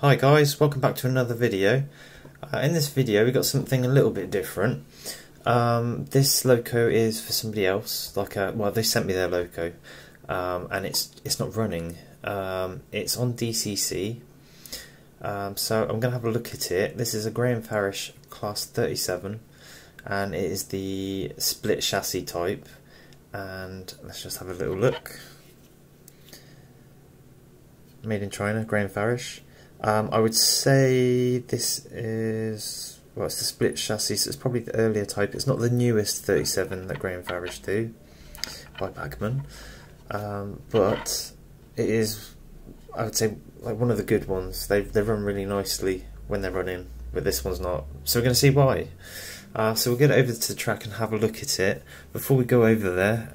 Hi guys, welcome back to another video. In this video we got something a little bit different. This loco is for somebody else, well, they sent me their loco, and it's not running. It's on DCC, so I'm going to have a look at it. This is a Farish class 37 and it is the split chassis type, and let's just have a little look. Made in China, Farish. I would say this is, well, it's the split chassis, so it's probably the earlier type. It's not the newest 37 that Farish do by Bagman, but it is, I would say, like one of the good ones. They run really nicely when they're running, but this one's not. So we're going to see why. So we'll get over to the track and have a look at it. Before we go over there,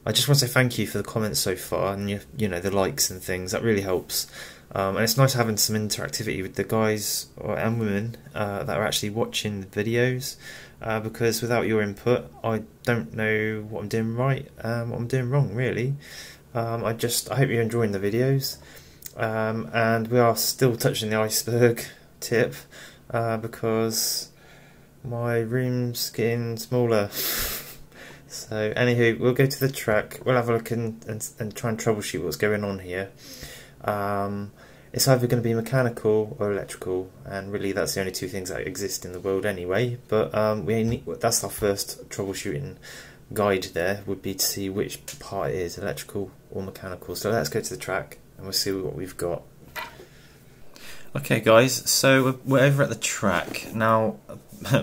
I just want to say thank you for the comments so far, and you know, the likes and things. That really helps. And it's nice having some interactivity with the guys and women that are actually watching the videos, because without your input I don't know what I'm doing right, what I'm doing wrong really. I hope you're enjoying the videos, and we are still touching the iceberg tip, because my room's getting smaller. So anywho, we'll go to the track, we'll have a look and try and troubleshoot what's going on here. It's either going to be mechanical or electrical, and really that's the only two things that exist in the world anyway, but that's our first troubleshooting guide there, would be to see which part it is, electrical or mechanical. So let's go to the track and we'll see what we've got. Okay guys, so we're over at the track now.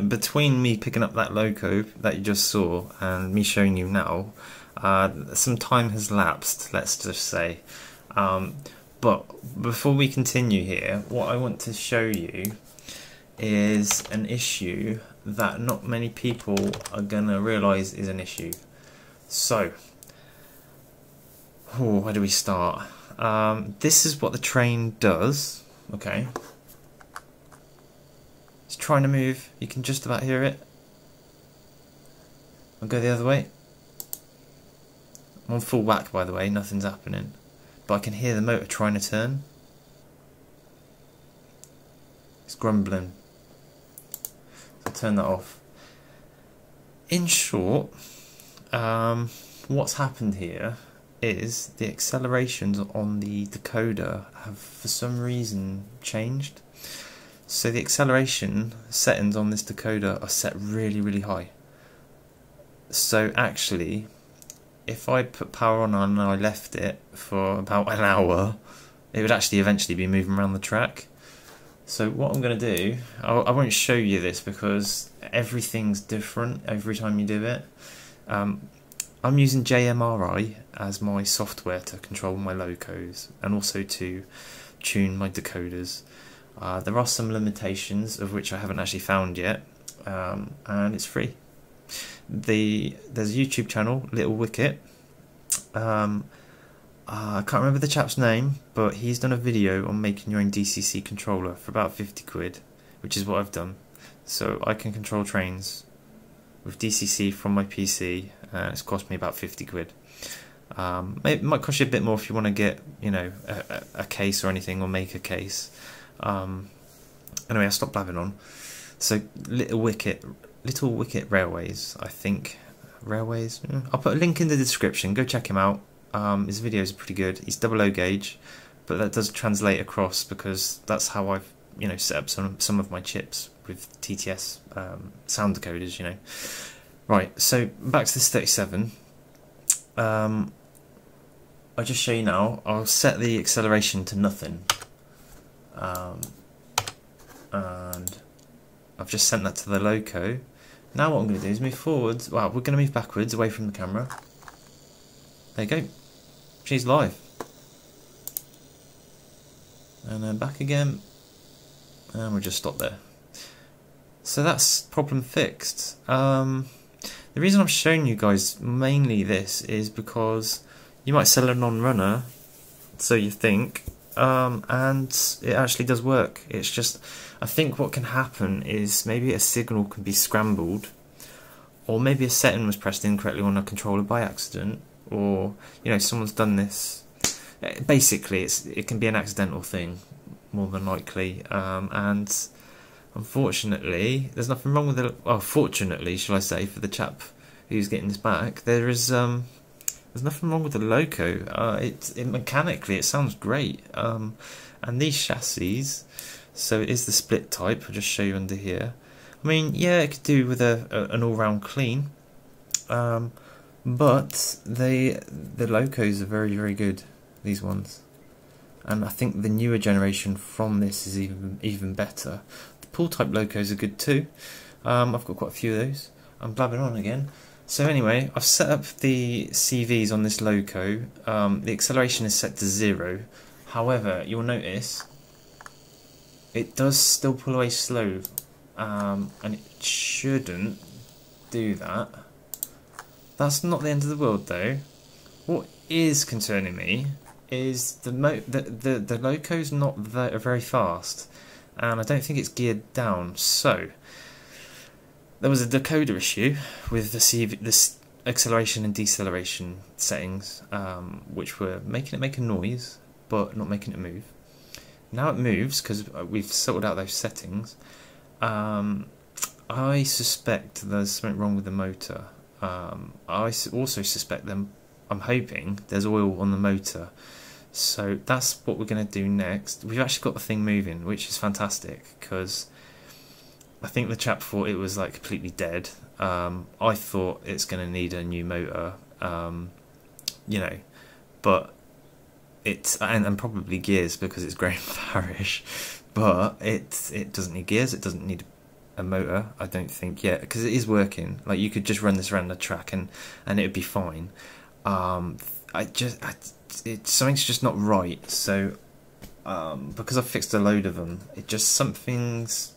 Between me picking up that loco that you just saw and me showing you now, some time has lapsed, let's just say. But before we continue here, what I want to show you is an issue that not many people are going to realise is an issue. So, where do we start? This is what the train does, okay? It's trying to move, you can just about hear it. I'll go the other way. I'm on full whack, by the way, nothing's happening. But I can hear the motor trying to turn. It's grumbling. I'll turn that off. In short, what's happened here is the accelerations on the decoder have for some reason changed. So the acceleration settings on this decoder are set really, really high. So actually, if I put power on and I left it for about an hour, it would actually eventually be moving around the track. So what I'm going to do, I won't show you this because everything's different every time you do it. I'm using JMRI as my software to control my locos and also to tune my decoders. There are some limitations of which I haven't actually found yet, and it's free. There's a YouTube channel, Little Wicket. I can't remember the chap's name, but he's done a video on making your own DCC controller for about 50 quid, which is what I've done. So I can control trains with DCC from my PC, and it's cost me about 50 quid. It might cost you a bit more if you want to get, you know, a case or anything, or make a case. Anyway, I'll stop blabbing on. So Little Wicket Railways, I think. Railways? I'll put a link in the description, go check him out. His videos are pretty good. He's 00 gauge, but that does translate across because that's how I've, you know, set up some of my chips with TTS sound decoders, you know. Right, so back to this 37. I'll just show you now. I'll set the acceleration to nothing. And I've just sent that to the loco. Now what I'm going to do is move forwards. Well, we're going to move backwards away from the camera. There you go. She's live. And then back again. And we'll just stop there. So that's problem fixed. The reason I'm showing you guys mainly this is because you might sell a non-runner, so you think, and it actually does work. It's just, I think what can happen is maybe a signal can be scrambled, or maybe a setting was pressed incorrectly on a controller by accident, or, you know, someone's done this. Basically, it can be an accidental thing more than likely. And unfortunately, there's nothing wrong with it. Well, fortunately, shall I say, for the chap who's getting this back, there's nothing wrong with the loco. It mechanically, it sounds great. And these chassis, so it is the split type. I'll just show you under here. I mean, yeah, it could do with an all-round clean, but the locos are very, very good. These ones, and I think the newer generation from this is even better. The pull type locos are good too. I've got quite a few of those. I'm blabbing on again. So anyway, I've set up the CVs on this loco. The acceleration is set to 0. However, you'll notice it does still pull away slow, and it shouldn't do that. That's not the end of the world though. What is concerning me is the loco's not very fast, and I don't think it's geared down. So there was a decoder issue with the acceleration and deceleration settings, which were making it make a noise but not making it move. Now it moves because we've sorted out those settings. I suspect there's something wrong with the motor. I also suspect I'm hoping there's oil on the motor. So that's what we're going to do next. We've actually got the thing moving, which is fantastic, because I think the chap thought it was like completely dead. I thought it's going to need a new motor, you know, but it's and probably gears because it's Graham Farish, but it doesn't need gears. It doesn't need a motor, I don't think, yet, because it is working. Like, you could just run this around the track and it would be fine. Something's just not right. So because I've fixed a load of them, it just something's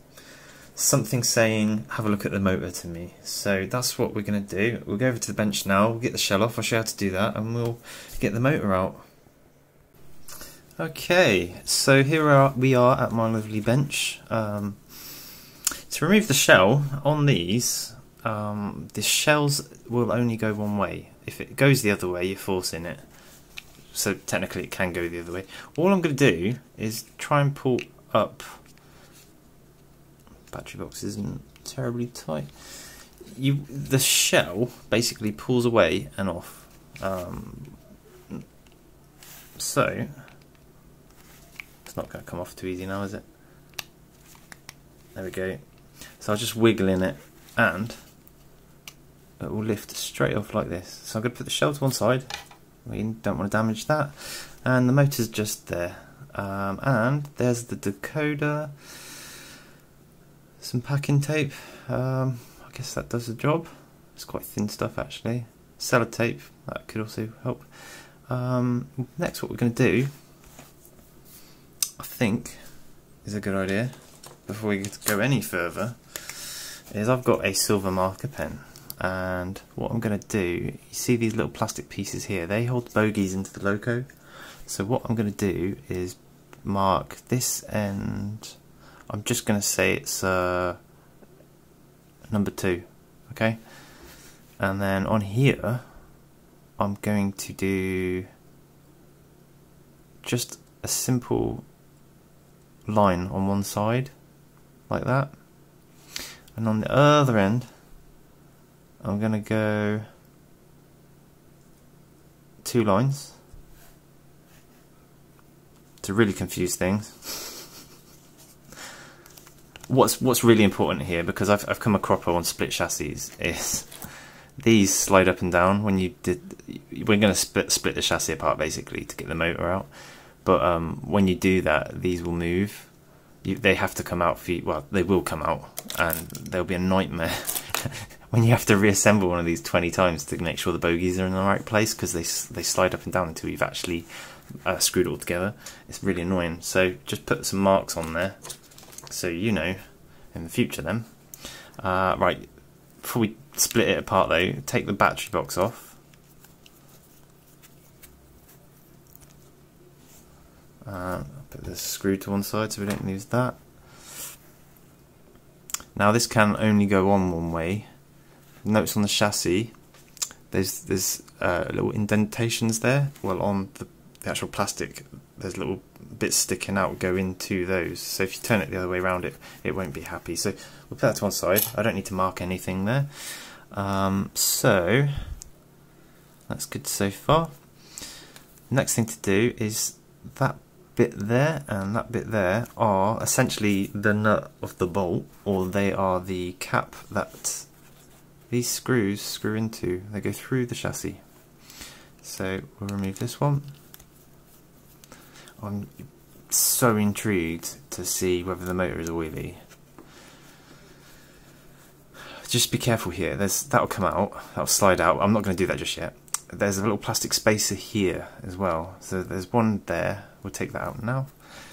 saying have a look at the motor to me. So that's what we're going to do. We'll go over to the bench now, we'll get the shell off, I'll show you how to do that, and we'll get the motor out. Okay, so here we are at my lovely bench. To remove the shell on these, the shells will only go one way. If it goes the other way, you're forcing it. So technically it can go the other way. All I'm going to do is try and pull up. Battery box isn't terribly tight. The shell basically pulls away and off. So it's not going to come off too easy now, is it? There we go. So I'll just wiggle in it and it will lift straight off like this. So I'm going to put the shell to one side. We don't want to damage that. And the motor's just there. And there's the decoder. Some packing tape. I guess that does the job. It's quite thin stuff actually. Sellotape, that could also help. Next, what we're going to do, I think, is a good idea, before we go any further, is I've got a silver marker pen, and what I'm going to do, you see these little plastic pieces here, they hold bogies into the loco. So what I'm going to do is mark this end. I'm just going to say it's number 2, okay? And then on here, I'm going to do just a simple line on one side, like that. And on the other end, I'm going to go 2 lines to really confuse things. What's really important here, because I've come a cropper on split chassis, is these slide up and down. When we're going to split the chassis apart basically to get the motor out, but when you do that, these will move. They have to come out for you. Well, they will come out, and they'll be a nightmare when you have to reassemble one of these 20 times to make sure the bogies are in the right place, because they slide up and down until you've actually screwed it all together. It's really annoying. So just put some marks on there, so you know in the future then. Right, before we split it apart though, take the battery box off. Put the screw to one side so we don't lose that. Now this can only go on one way. Notice on the chassis there's little indentations there. Well, on the actual plastic, there's little bits sticking out go into those. So if you turn it the other way around, it won't be happy. So we'll put that to one side. I don't need to mark anything there. So that's good so far. Next thing to do is that bit there and that bit there are essentially the nut of the bolt, or they are the cap that these screws screw into. They go through the chassis. So we'll remove this one. I'm so intrigued to see whether the motor is oily. Just be careful here. That'll come out, that'll slide out. I'm not going to do that just yet. There's a little plastic spacer here as well. So there's one there. We'll take that out now.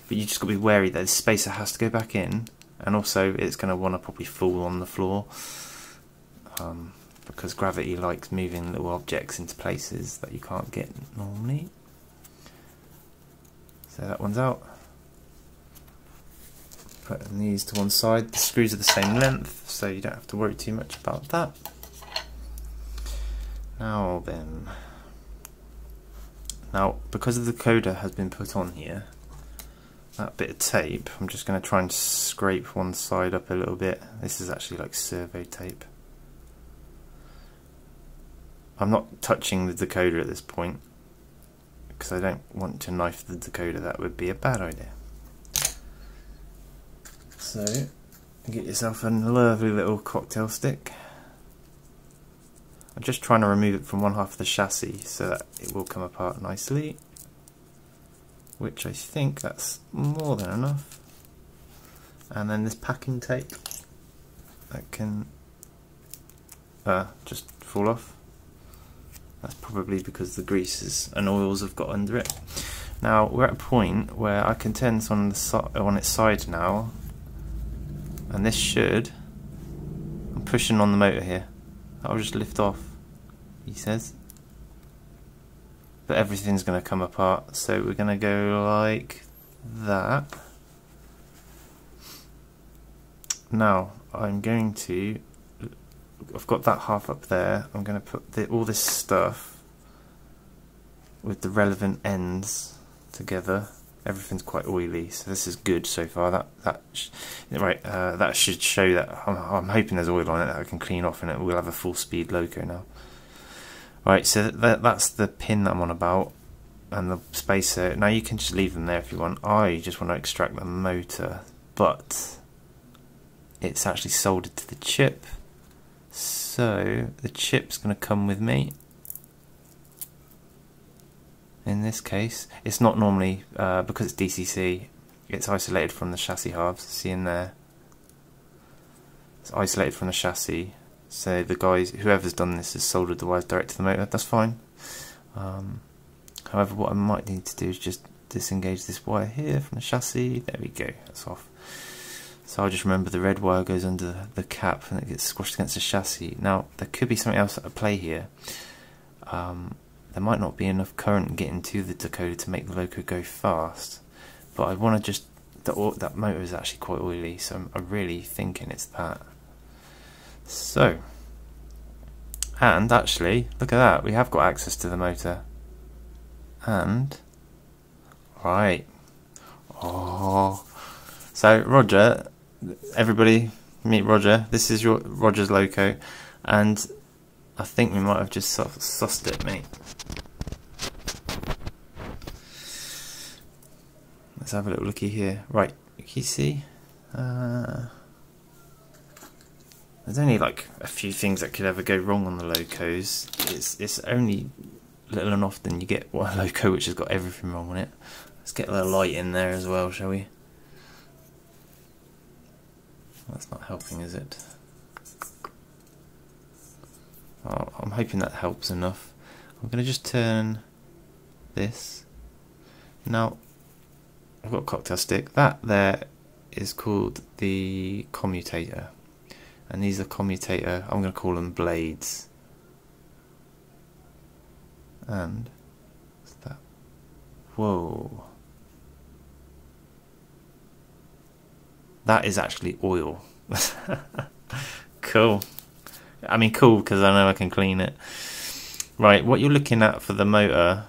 But you just got to be wary that the spacer has to go back in, and also it's going to want to probably fall on the floor, because gravity likes moving little objects into places that you can't get normally. So that one's out. Putting these to one side. The screws are the same length, so you don't have to worry too much about that. Now then, because the decoder has been put on here, that bit of tape, I'm just going to try and scrape one side up a little bit. This is actually like servo tape. I'm not touching the decoder at this point because I don't want to knife the decoder. That would be a bad idea. So get yourself a lovely little cocktail stick. I'm just trying to remove it from one half of the chassis so that it will come apart nicely, which I think that's more than enough. And then this packing tape that can just fall off. That's probably because the greases and oils have got under it. Now we're at a point where I can turn this on its side now, and this should, I'm pushing on the motor here, that'll just lift off, he says. But everything's going to come apart, so we're going to go like that. Now I'm going to, I've got that half up there, I'm going to put all this stuff with the relevant ends together. Everything's quite oily, so this is good so far. That should show that I'm hoping there's oil on it that I can clean off, and we'll have a full speed loco now. Right, so that's the pin that I'm on about, and the spacer. Now you can just leave them there if you want. I just want to extract the motor, but it's actually soldered to the chip, so the chip's going to come with me. In this case, it's not normally, because it's DCC, it's isolated from the chassis halves. See in there? It's isolated from the chassis. So the guys, whoever's done this, has soldered the wires direct to the motor. That's fine. However, what I might need to do is just disengage this wire here from the chassis. There we go. That's off. So I'll just remember the red wire goes under the cap and it gets squashed against the chassis. Now there could be something else at play here. There might not be enough current getting to the decoder to make the loco go fast, but I want to just, that motor is actually quite oily, so I'm really thinking it's that. So, and actually, look at that, we have got access to the motor. And, right, so Roger, everybody meet Roger. This is Roger's loco, and I think we might have just sussed it, mate. Let's have a little looky here. Right, can you see? There's only like a few things that could ever go wrong on the locos. It's only little and often you get one loco which has got everything wrong on it. Let's get a little light in there as well, shall we? That's not helping, is it? Oh, I'm hoping that helps enough. I'm going to just turn this. Now, I've got a cocktail stick. That there is called the commutator. And these are commutator, I'm going to call them blades. And, what's that? Whoa. That is actually oil. Cool. I mean, cool, because I know I can clean it. Right, what you're looking at for the motor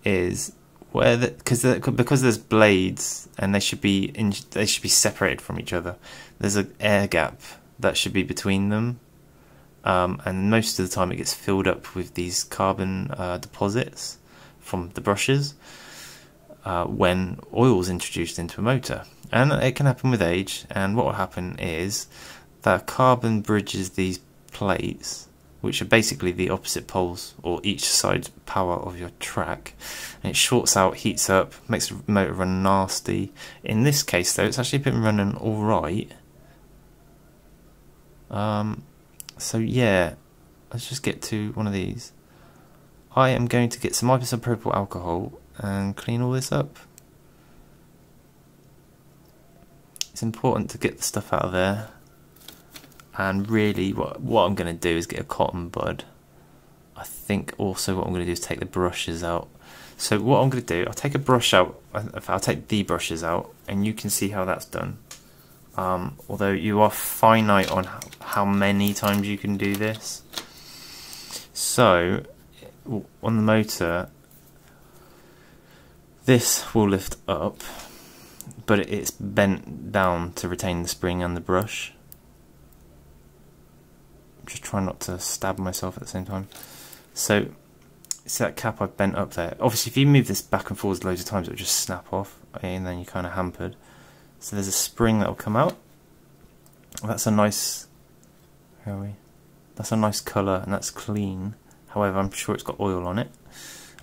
is where because there's blades and they should be separated from each other. There's an air gap that should be between them, and most of the time it gets filled up with these carbon deposits from the brushes when oil is introduced into a motor, and it can happen with age. And what will happen is that carbon bridges these plates, which are basically the opposite poles or each side power of your track, and it shorts out, heats up, makes the motor run nasty. In this case though, it's actually been running alright. So yeah, let's just get to one of these. I am going to get some isopropyl alcohol and clean all this up. It's important to get the stuff out of there. And really what I'm going to do is get a cotton bud. I think also what I'm going to do is take the brushes out. So what I'm going to do, I'll take a brush out, I'll take the brushes out, and you can see how that's done. Although you are finite on how many times you can do this. So on the motor, this will lift up, but it's bent down to retain the spring and the brush. Just try not to stab myself at the same time. So see that cap I've bent up there. Obviously if you move this back and forwards loads of times it'll just snap off, and then you're kind of hampered. So there's a spring that will come out. That's a nice, where are we? That's a nice colour and that's clean. However, I'm sure it's got oil on it.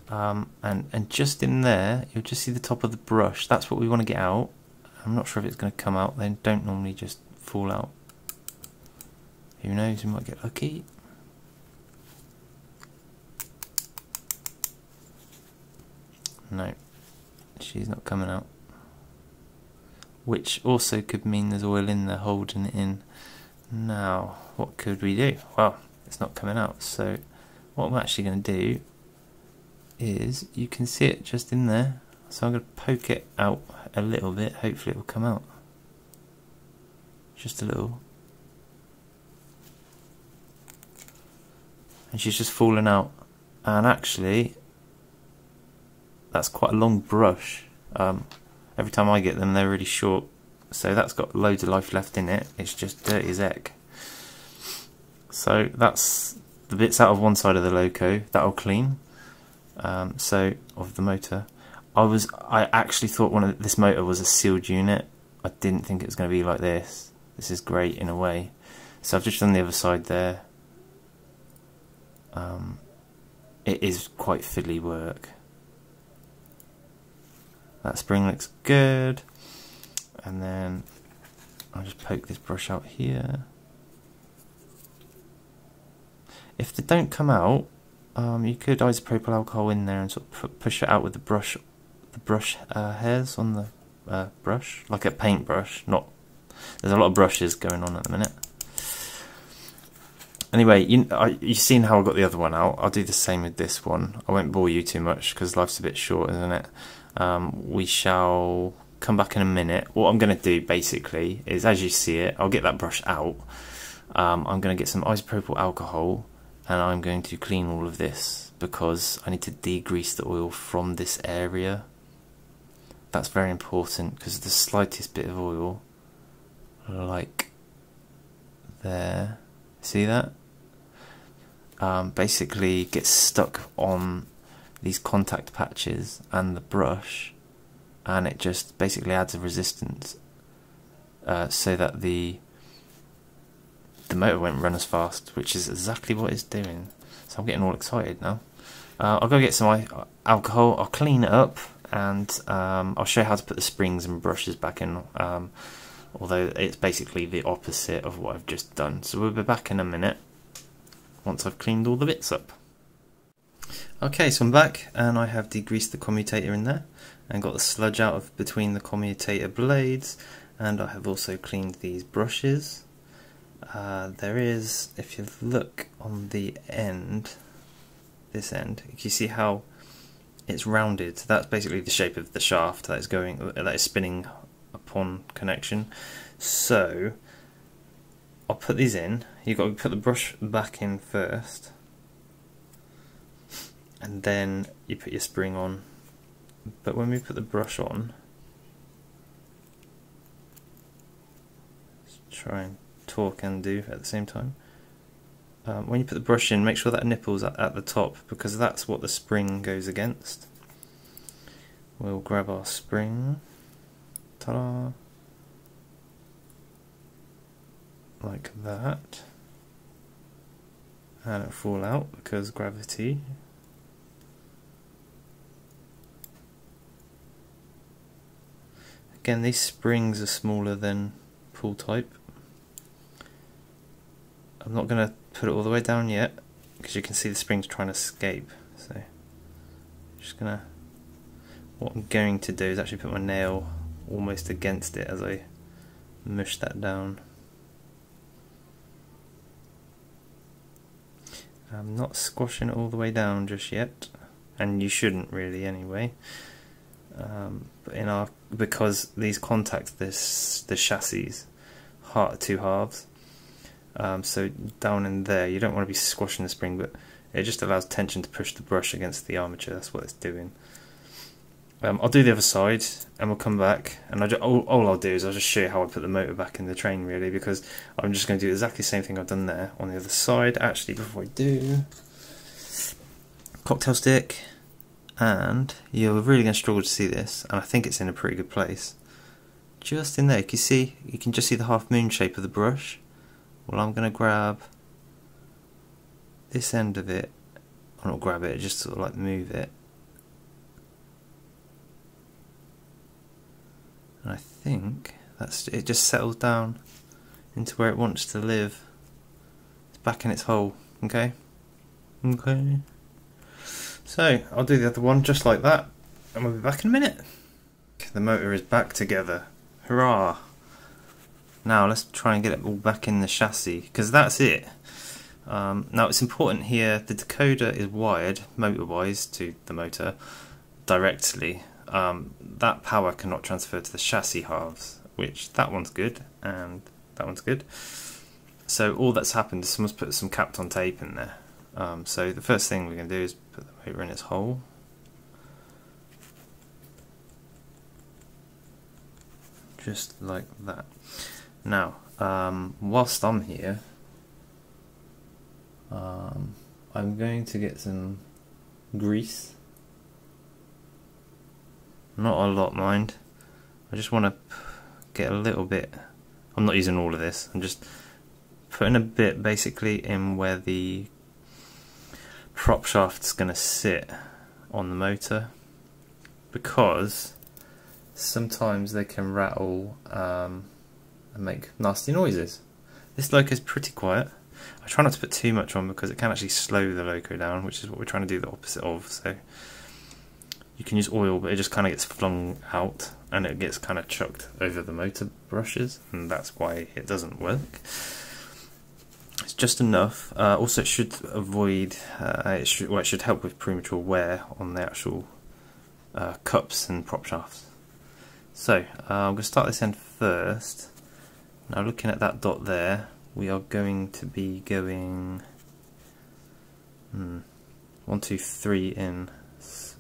And just in there, you'll just see the top of the brush. That's what we want to get out. I'm not sure if it's going to come out. They don't normally just fall out. Who knows, we might get lucky. No, she's not coming out. Which also could mean there's oil in there holding it in. Now, what could we do? Well, it's not coming out. So what I'm actually going to do is, you can see it just in there. So I'm going to poke it out a little bit. Hopefully it will come out. Just a little. And she's just fallen out. And actually, that's quite a long brush. Every time I get them, they're really short. So that's got loads of life left in it. It's just dirty as heck. So that's the bits out of one side of the loco. That'll clean. So of the motor. I actually thought this motor was a sealed unit. I didn't think it was going to be like this. This is great in a way. So I've just done the other side there. It is quite fiddly work. That spring looks good, and then I'll just poke this brush out here. If they don't come out, you could isopropyl alcohol in there and sort of push it out with the brush hairs on the brush, like a paintbrush. There's a lot of brushes going on at the minute. Anyway, you've seen how I got the other one out. I'll do the same with this one. I won't bore you too much because life's a bit short, isn't it? We shall come back in a minute. What I'm going to do basically is, as you see it, I'll get that brush out. I'm going to get some isopropyl alcohol and I'm going to clean all of this because I need to degrease the oil from this area. That's very important because the slightest bit of oil, like there, see that? Basically gets stuck on these contact patches and the brush, and it just basically adds a resistance so that the motor won't run as fast, which is exactly what it's doing. So I'm getting all excited now. I'll go get some alcohol, I'll clean it up, and I'll show you how to put the springs and brushes back in, although it's basically the opposite of what I've just done. So we'll be back in a minute once I've cleaned all the bits up. Okay, so I'm back and I have degreased the commutator in there and got the sludge out of between the commutator blades, and I have also cleaned these brushes. There is, if you look on the end, this end, you see how it's rounded. That's basically the shape of the shaft that is spinning upon connection. So I'll put these in. You've got to put the brush back in first, and then you put your spring on But when we put the brush on, let's try and talk and do at the same time. When you put the brush in, make sure that nipple's at the top, because that's what the spring goes against. We'll grab our spring, ta-da, like that, and it'll fall out because gravity. Again, these springs are smaller than pull type. I'm not going to put it all the way down yet, because you can see the spring's trying to escape. So, what I'm going to do is actually put my nail almost against it as I mush that down. I'm not squashing it all the way down just yet, and you shouldn't really anyway. But because these contact the chassis two halves, so down in there you don't want to be squashing the spring, but it just allows tension to push the brush against the armature. That's what it's doing. I'll do the other side and we'll come back, and all I'll do is I'll just show you how I put the motor back in the train, really, because I'm just going to do exactly the same thing I've done there on the other side. Actually, before I do, cocktail stick, and you're really going to struggle to see this, and I think it's in a pretty good place. Just in there, you can just see the half moon shape of the brush. Well, I'm going to grab this end of it, or not grab it, just sort of like move it. And I think it just settles down into where it wants to live. It's back in its hole, okay? Okay. So, I'll do the other one just like that, and we'll be back in a minute. The motor is back together. Hurrah! Now let's try and get it all back in the chassis, because that's it. Now it's important here, the decoder is wired motor-wise to the motor directly. That power cannot transfer to the chassis halves, which that one's good and that one's good. So all that's happened is someone's put some Kapton tape in there. So the first thing we're going to do is put the motor in its hole. Just like that. Now, whilst I'm here, I'm going to get some grease. Not a lot, mind. I just want to get a little bit. I'm not using all of this. I'm just putting a bit basically in where the prop shaft's going to sit on the motor, because sometimes they can rattle and make nasty noises. This loco is pretty quiet. I try not to put too much on because it can actually slow the loco down, which is what we're trying to do the opposite of. So you can use oil, but it just kind of gets flung out and it gets kind of chucked over the motor brushes, and that's why it doesn't work. It's just enough. Also, it should avoid. It should help with premature wear on the actual cups and prop shafts. So I'm going to start this end first. Now, looking at that dot there, we are going to be going 1, 2, 3 in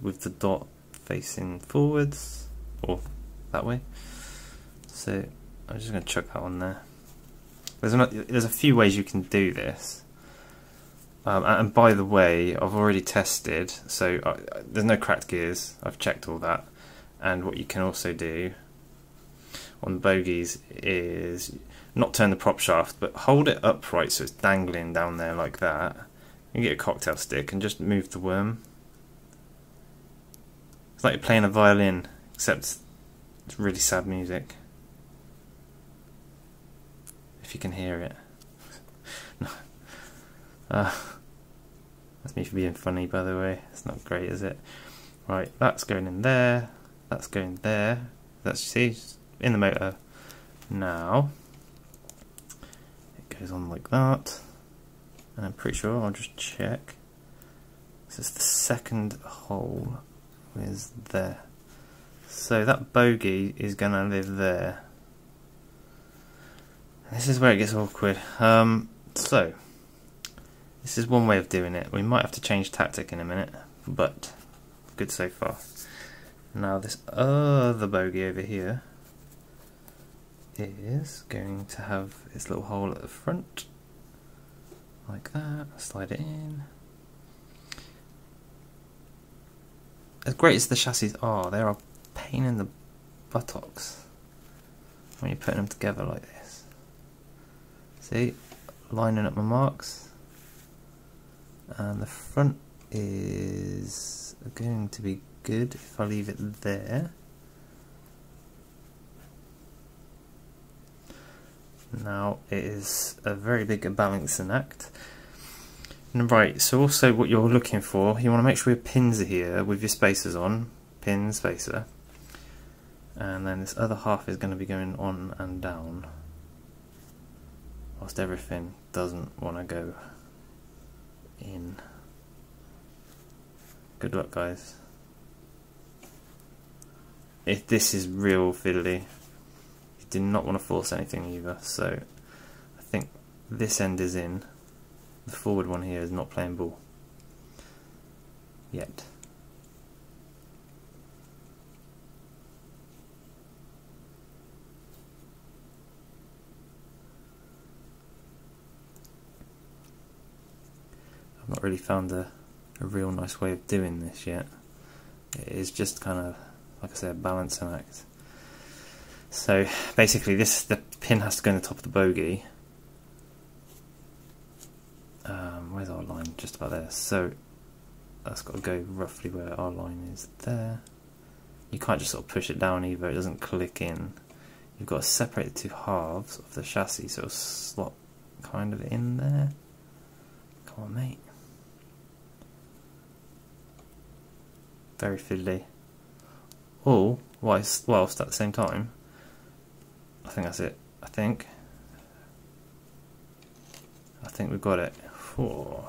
with the dot facing forwards, or that way. So I'm just going to chuck that on there. There's a few ways you can do this, and by the way, I've already tested, so there's no cracked gears. I've checked all that, and what you can also do on the bogies is not turn the prop shaft, but hold it upright so it's dangling down there like that. You get a cocktail stick and just move the worm. It's like you're playing a violin, except it's really sad music. If you can hear it. No. That's me for being funny, by the way. It's not great, is it? Right, that's going in there. That's going there. That's, see, in the motor. Now, it goes on like that. And I'm pretty sure, I'll just check. This is the second hole is there. So that bogey is going to live there. This is where it gets awkward. So, this is one way of doing it. We might have to change tactic in a minute, but good so far. Now this other bogie over here is going to have its little hole at the front, like that. Slide it in. As great as the chassis are, they are a pain in the buttocks when you're putting them together like this. See, lining up my marks, and the front is going to be good if I leave it there. Now it is a very big balancing act. And right, so also what you're looking for, you want to make sure your pins are here with your spacers on, pin, spacer, and then this other half is going to be going on and down, whilst everything doesn't want to go in. Good luck, guys. If this is real fiddly, you do not want to force anything either, so I think this end is in. The forward one here is not playing ball yet. I've not really found a real nice way of doing this yet. It is just kind of, like I said, a balancing act. So basically the pin has to go in the top of the bogey. Where's our line? Just about there. So that's got to go roughly where our line is there. You can't just sort of push it down either, it doesn't click in. You've got to separate the two halves of the chassis so it'll slot kind of in there. Come on, mate. Very fiddly. All whilst at the same time, I think that's it. I think we've got it. Oh.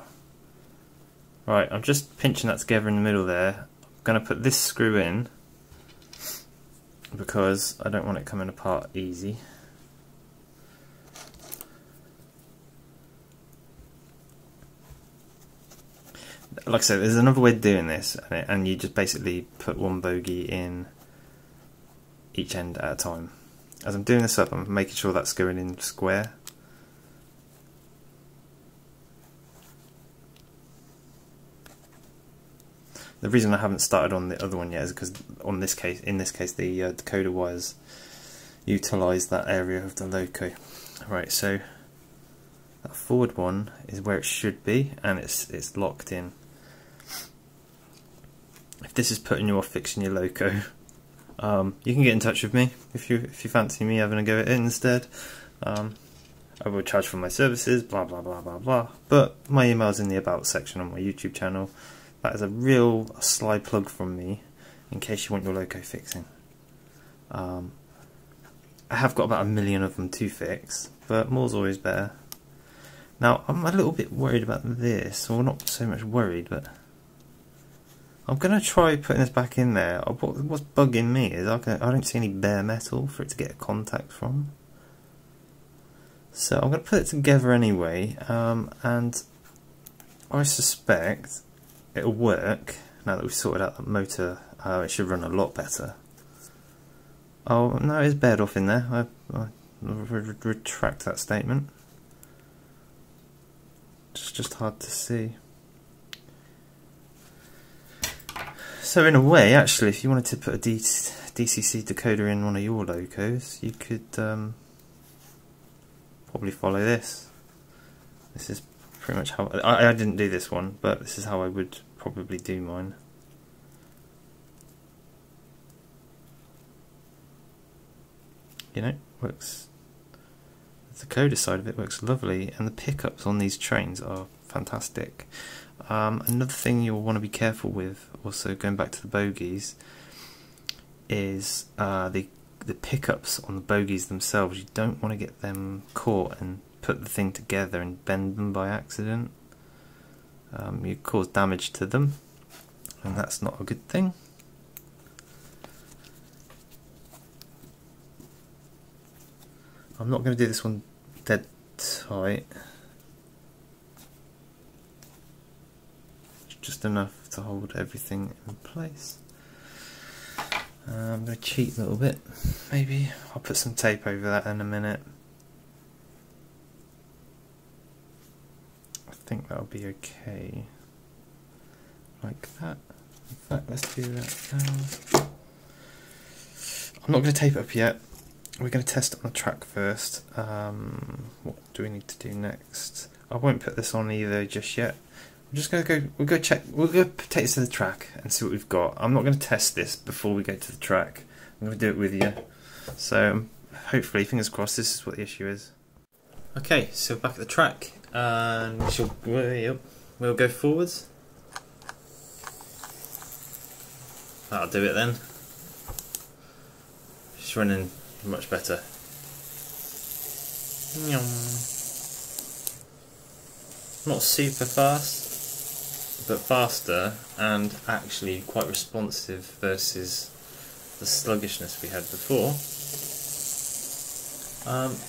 Right, I'm just pinching that together in the middle there. I'm going to put this screw in because I don't want it coming apart easy. Like I said, there's another way of doing this, and you just basically put one bogey in each end at a time. As I'm doing this up, I'm making sure that's going in square. The reason I haven't started on the other one yet is because in this case, the decoder wires utilise that area of the loco. Right, so that forward one is where it should be, and it's locked in. If this is putting you off fixing your loco, you can get in touch with me if you fancy me having a go at it instead. I will charge for my services, blah blah blah blah blah. But my email's in the about section on my YouTube channel. That is a real sly plug from me in case you want your loco fixing. I have got about 1 million of them to fix, but more's always better. Now I'm a little bit worried about this, or not so much worried, but I'm going to try putting this back in there. What's bugging me is I don't see any bare metal for it to get a contact from. So I'm going to put it together anyway, and I suspect it'll work now that we've sorted out the motor. It should run a lot better. Oh no, it's bared off in there. I retract that statement. It's just hard to see. So in a way, actually, if you wanted to put a DCC decoder in one of your locos, you could probably follow this. This is pretty much how I didn't do this one, but this is how I would probably do mine. You know, works. The decoder side of it works lovely, and the pickups on these trains are fantastic. Another thing you'll want to be careful with, also going back to the bogies, is the pickups on the bogies themselves. You don't want to get them caught and put the thing together and bend them by accident. You cause damage to them, and that's not a good thing. I'm not going to do this one dead tight, just enough to hold everything in place. I'm going to cheat a little bit. Maybe I'll put some tape over that in a minute. I think that'll be okay. Like that. In fact, let's do that now. I'm not going to tape it up yet. We're going to test it on the track first. What do we need to do next? I won't put this on either just yet. I'm just going to go, we'll go take this to the track and see what we've got. I'm not going to test this before we go to the track. I'm going to do it with you. So hopefully, fingers crossed, this is what the issue is. Okay, so back at the track, and we'll go forwards. That'll do it then. It's running much better. Not super fast, but faster and actually quite responsive versus the sluggishness we had before.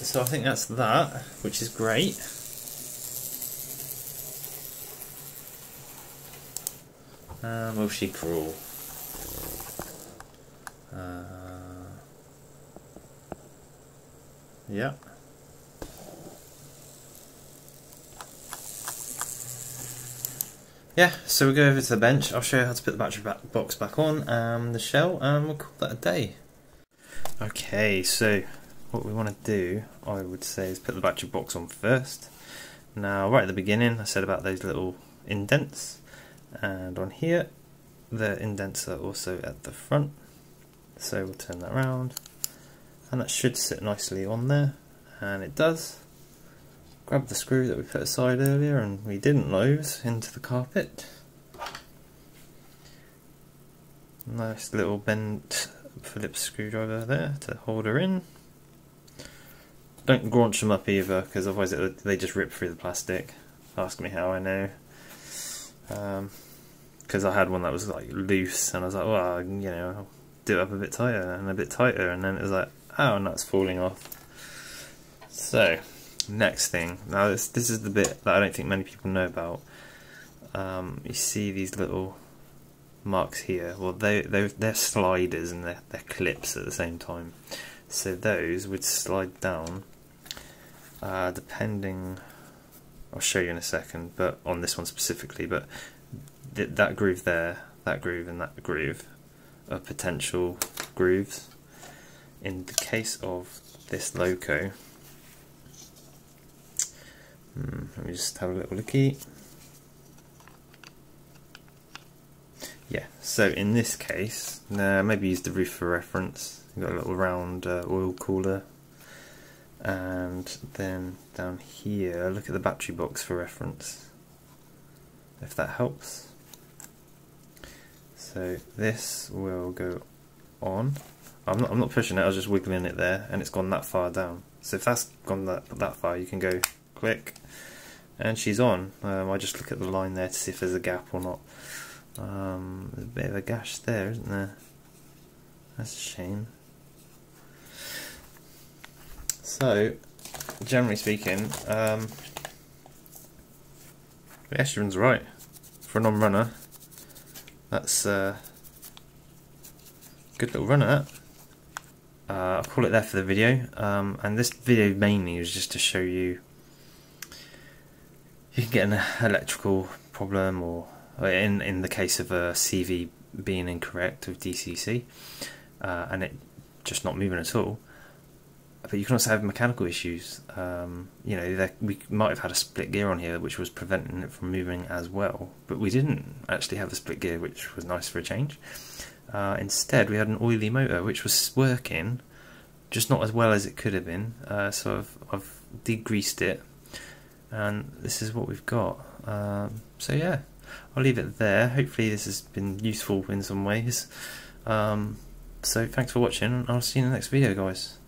So I think that's that, which is great. Will she crawl? Yeah. Yeah, so we'll go over to the bench. I'll show you how to put the battery box back on the shell, and we'll call that a day. Okay, so what we want to do, I would say, is put the battery box on first. Now, right at the beginning, I said about those little indents, and on here, the indents are also at the front. So we'll turn that around, and that should sit nicely on there, and it does. Grab the screw that we put aside earlier and we didn't lose into the carpet. Nice little bent Phillips screwdriver there to hold her in. Don't graunch them up either, because otherwise they just rip through the plastic. Ask me how I know. Because I had one that was like loose, and I was like, well, you know, I'll do it up a bit tighter and a bit tighter, and then it was like, oh, and that's falling off. So next thing, now this is the bit that I don't think many people know about. You see these little marks here, well they're sliders and they're clips at the same time, so those would slide down depending, I'll show you in a second, but on this one specifically, but that groove there, that groove and that groove are potential grooves. In the case of this loco, let me just have a little looky. Yeah, so in this case, maybe use the roof for reference. You've got a little round oil cooler, and then down here, look at the battery box for reference, if that helps. So this will go on. I'm not pushing it, I was just wiggling it there, and it's gone that far down. So if that's gone that far, you can go click, and she's on. I just look at the line there to see if there's a gap or not. There's a bit of a gash there, isn't there? That's a shame. So, generally speaking, the estrogen's right for a non-runner. That's a good little run at that. I'll call it there for the video, and this video mainly is just to show you can get an electrical problem, or in the case of a CV being incorrect with DCC, and it just not moving at all. But you can also have mechanical issues. You know, we might have had a split gear on here which was preventing it from moving as well, but we didn't actually have a split gear, which was nice for a change. Instead we had an oily motor which was working, just not as well as it could have been, so I've degreased it, and this is what we've got. So yeah, I'll leave it there. Hopefully this has been useful in some ways. So thanks for watching, and I'll see you in the next video, guys.